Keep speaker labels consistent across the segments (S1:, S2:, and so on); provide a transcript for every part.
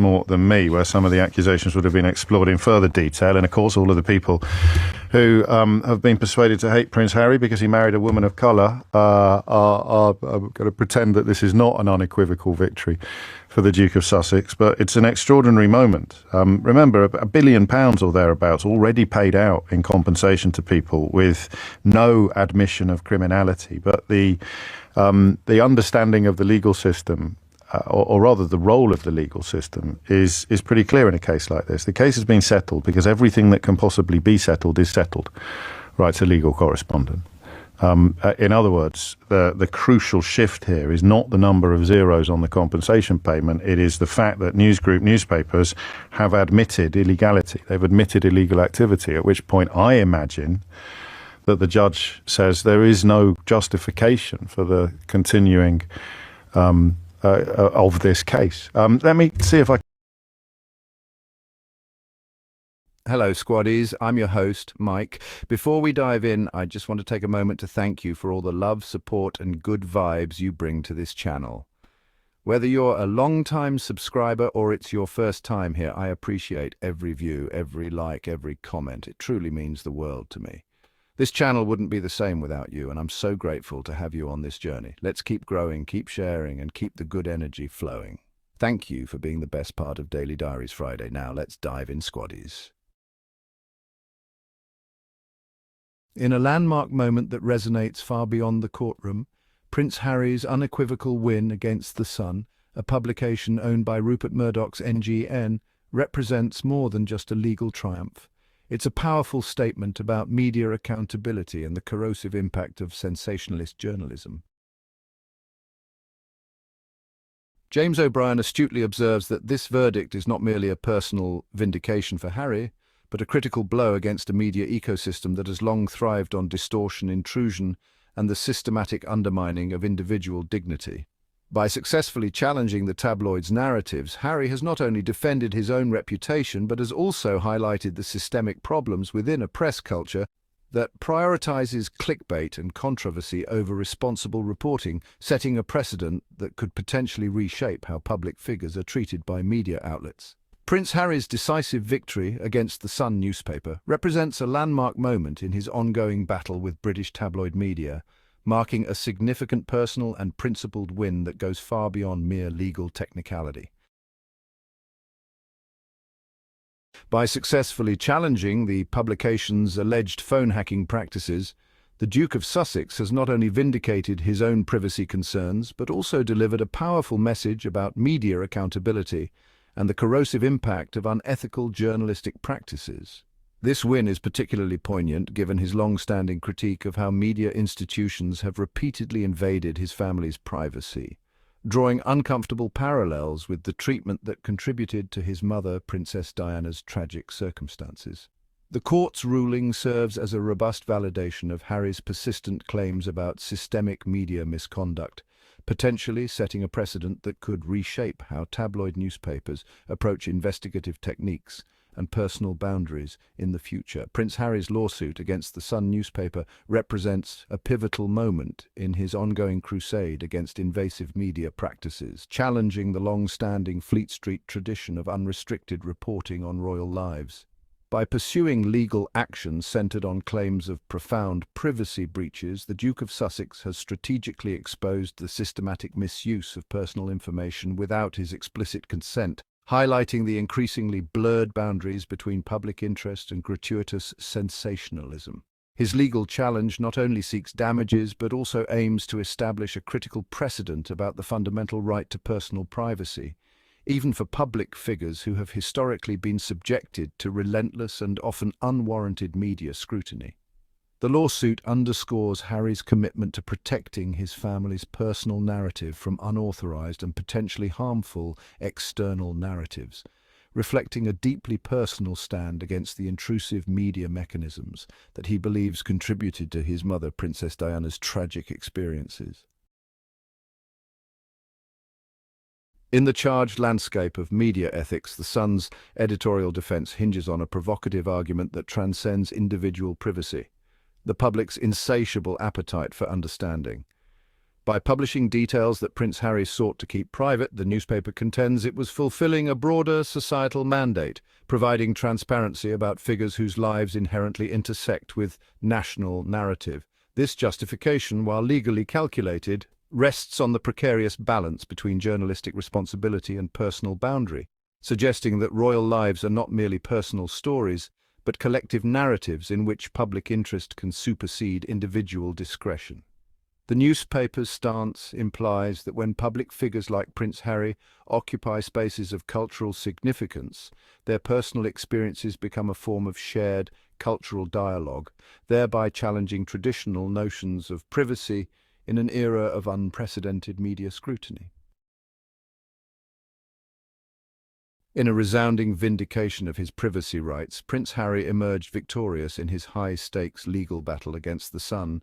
S1: more than me, where some of the accusations would have been explored in further detail. And of course, all of the people who have been persuaded to hate Prince Harry because he married a woman of colour are going to pretend that this is not an unequivocal victory for the Duke of Sussex. But it's an extraordinary moment. Remember, £1 billion or thereabouts already paid out in compensation to people with no admission of criminality. But the understanding of the legal system, or rather the role of the legal system, is pretty clear in a case like this. The case has been settled because everything that can possibly be settled is settled, writes a legal correspondent. In other words, the crucial shift here is not the number of zeros on the compensation payment. It is the fact that Newsgroup newspapers have admitted illegality. They've admitted illegal activity, at which point I imagine that the judge says there is no justification for the continuing of this case. Let me see if I...
S2: Hello, Squaddies. I'm your host, Mike. Before we dive in, I just want to take a moment to thank you for all the love, support, and good vibes you bring to this channel. Whether you're a long-time subscriber or it's your first time here, I appreciate every view, every like, every comment. It truly means the world to me. This channel wouldn't be the same without you, and I'm so grateful to have you on this journey. Let's keep growing, keep sharing, and keep the good energy flowing. Thank you for being the best part of Daily Diaries Friday. Now let's dive in, Squaddies. In a landmark moment that resonates far beyond the courtroom, Prince Harry's unequivocal win against The Sun, a publication owned by Rupert Murdoch's NGN, represents more than just a legal triumph. It's a powerful statement about media accountability and the corrosive impact of sensationalist journalism. James O'Brien astutely observes that this verdict is not merely a personal vindication for Harry, but a critical blow against a media ecosystem that has long thrived on distortion, intrusion, and the systematic undermining of individual dignity. By successfully challenging the tabloids' narratives, Harry has not only defended his own reputation, but has also highlighted the systemic problems within a press culture that prioritizes clickbait and controversy over responsible reporting, setting a precedent that could potentially reshape how public figures are treated by media outlets. Prince Harry's decisive victory against The Sun newspaper represents a landmark moment in his ongoing battle with British tabloid media, marking a significant personal and principled win that goes far beyond mere legal technicality. By successfully challenging the publication's alleged phone hacking practices, the Duke of Sussex has not only vindicated his own privacy concerns, but also delivered a powerful message about media accountability and the corrosive impact of unethical journalistic practices. This win is particularly poignant given his long-standing critique of how media institutions have repeatedly invaded his family's privacy, drawing uncomfortable parallels with the treatment that contributed to his mother, Princess Diana's tragic circumstances. The court's ruling serves as a robust validation of Harry's persistent claims about systemic media misconduct, potentially setting a precedent that could reshape how tabloid newspapers approach investigative techniques and personal boundaries in the future. Prince Harry's lawsuit against The Sun newspaper represents a pivotal moment in his ongoing crusade against invasive media practices, challenging the long-standing Fleet Street tradition of unrestricted reporting on royal lives. By pursuing legal action centered on claims of profound privacy breaches, the Duke of Sussex has strategically exposed the systematic misuse of personal information without his explicit consent, highlighting the increasingly blurred boundaries between public interest and gratuitous sensationalism. His legal challenge not only seeks damages but also aims to establish a critical precedent about the fundamental right to personal privacy, even for public figures who have historically been subjected to relentless and often unwarranted media scrutiny. The lawsuit underscores Harry's commitment to protecting his family's personal narrative from unauthorized and potentially harmful external narratives, reflecting a deeply personal stand against the intrusive media mechanisms that he believes contributed to his mother, Princess Diana's tragic experiences. In the charged landscape of media ethics, The Sun's editorial defense hinges on a provocative argument that transcends individual privacy: the public's insatiable appetite for understanding. By publishing details that Prince Harry sought to keep private, the newspaper contends it was fulfilling a broader societal mandate, providing transparency about figures whose lives inherently intersect with national narrative. This justification, while legally calculated, rests on the precarious balance between journalistic responsibility and personal boundary, suggesting that royal lives are not merely personal stories, but collective narratives in which public interest can supersede individual discretion. The newspaper's stance implies that when public figures like Prince Harry occupy spaces of cultural significance, their personal experiences become a form of shared cultural dialogue, thereby challenging traditional notions of privacy in an era of unprecedented media scrutiny. In a resounding vindication of his privacy rights, Prince Harry emerged victorious in his high-stakes legal battle against the Sun,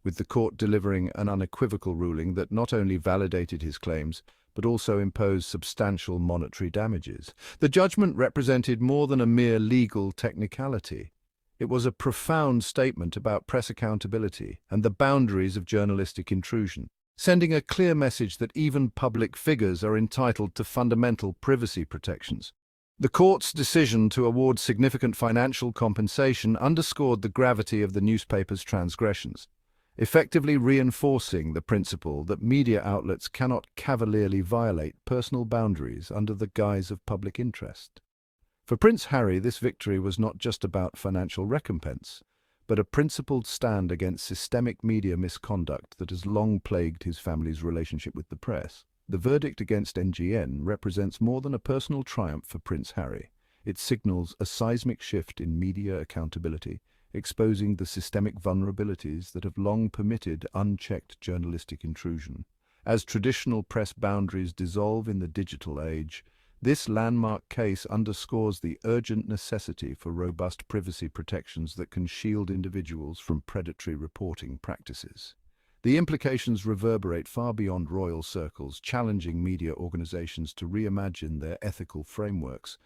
S2: with the court delivering an unequivocal ruling that not only validated his claims, but also imposed substantial monetary damages. The judgment represented more than a mere legal technicality. It was a profound statement about press accountability and the boundaries of journalistic intrusion, sending a clear message that even public figures are entitled to fundamental privacy protections. The court's decision to award significant financial compensation underscored the gravity of the newspaper's transgressions, effectively reinforcing the principle that media outlets cannot cavalierly violate personal boundaries under the guise of public interest. For Prince Harry, this victory was not just about financial recompense, but a principled stand against systemic media misconduct that has long plagued his family's relationship with the press. The verdict against NGN represents more than a personal triumph for Prince Harry. It signals a seismic shift in media accountability, exposing the systemic vulnerabilities that have long permitted unchecked journalistic intrusion. As traditional press boundaries dissolve in the digital age, this landmark case underscores the urgent necessity for robust privacy protections that can shield individuals from predatory reporting practices. The implications reverberate far beyond royal circles, challenging media organizations to reimagine their ethical frameworks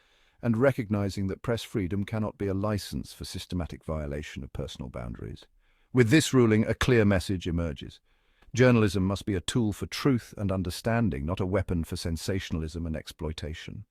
S2: and recognizing that press freedom cannot be a license for systematic violation of personal boundaries. With this ruling, a clear message emerges. Journalism must be a tool for truth and understanding, not a weapon for sensationalism and exploitation.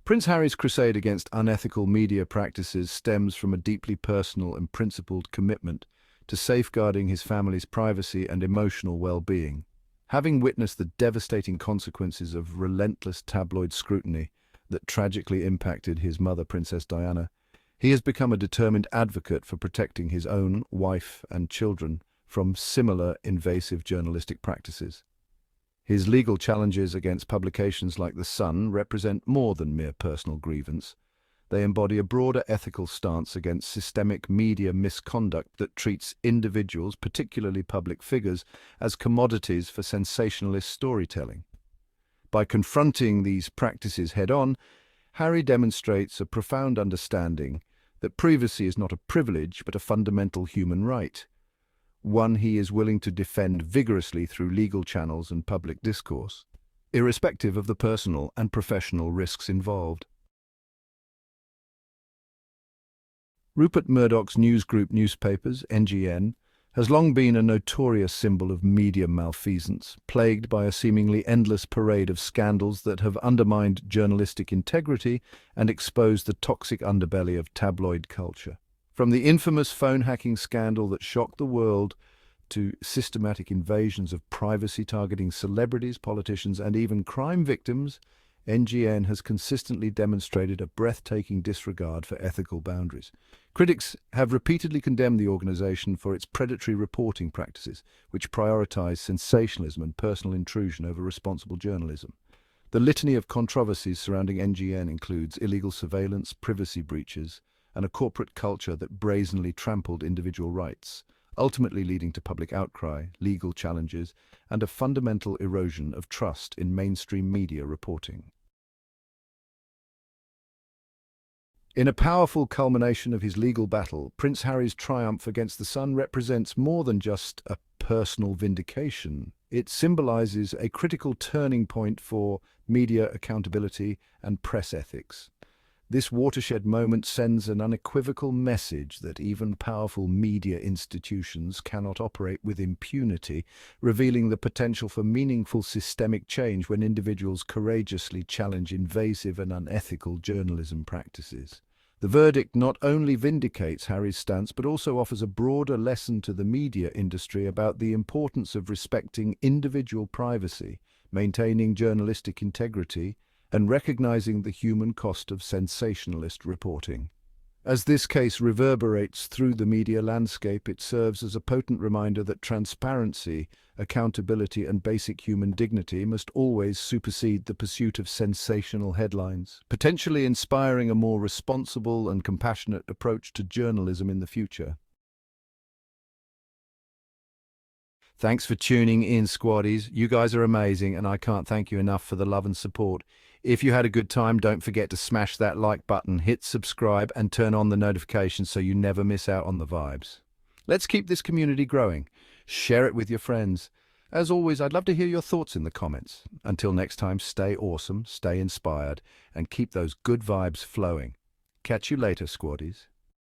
S2: Prince Harry's crusade against unethical media practices stems from a deeply personal and principled commitment to safeguarding his family's privacy and emotional well-being. Having witnessed the devastating consequences of relentless tabloid scrutiny that tragically impacted his mother, Princess Diana, he has become a determined advocate for protecting his own wife and children from similar invasive journalistic practices. His legal challenges against publications like The Sun represent more than mere personal grievance. They embody a broader ethical stance against systemic media misconduct that treats individuals, particularly public figures, as commodities for sensationalist storytelling. By confronting these practices head-on, Harry demonstrates a profound understanding that privacy is not a privilege but a fundamental human right, one he is willing to defend vigorously through legal channels and public discourse, irrespective of the personal and professional risks involved. Rupert Murdoch's news group newspapers, NGN, has long been a notorious symbol of media malfeasance, plagued by a seemingly endless parade of scandals that have undermined journalistic integrity and exposed the toxic underbelly of tabloid culture. From the infamous phone hacking scandal that shocked the world to systematic invasions of privacy targeting celebrities, politicians, and even crime victims, NGN has consistently demonstrated a breathtaking disregard for ethical boundaries. Critics have repeatedly condemned the organization for its predatory reporting practices, which prioritize sensationalism and personal intrusion over responsible journalism. The litany of controversies surrounding NGN includes illegal surveillance, privacy breaches, and a corporate culture that brazenly trampled individual rights, ultimately leading to public outcry, legal challenges, and a fundamental erosion of trust in mainstream media reporting. In a powerful culmination of his legal battle, Prince Harry's triumph against the Sun represents more than just a personal vindication. It symbolizes a critical turning point for media accountability and press ethics. This watershed moment sends an unequivocal message that even powerful media institutions cannot operate with impunity, revealing the potential for meaningful systemic change when individuals courageously challenge invasive and unethical journalism practices. The verdict not only vindicates Harry's stance but also offers a broader lesson to the media industry about the importance of respecting individual privacy, maintaining journalistic integrity, and recognizing the human cost of sensationalist reporting. As this case reverberates through the media landscape, it serves as a potent reminder that transparency, accountability, and basic human dignity must always supersede the pursuit of sensational headlines, potentially inspiring a more responsible and compassionate approach to journalism in the future. Thanks for tuning in, squaddies. You guys are amazing, and I can't thank you enough for the love and support. If you had a good time, don't forget to smash that like button, hit subscribe, and turn on the notifications so you never miss out on the vibes. Let's keep this community growing. Share it with your friends. As always, I'd love to hear your thoughts in the comments. Until next time, stay awesome, stay inspired, and keep those good vibes flowing. Catch you later, squaddies.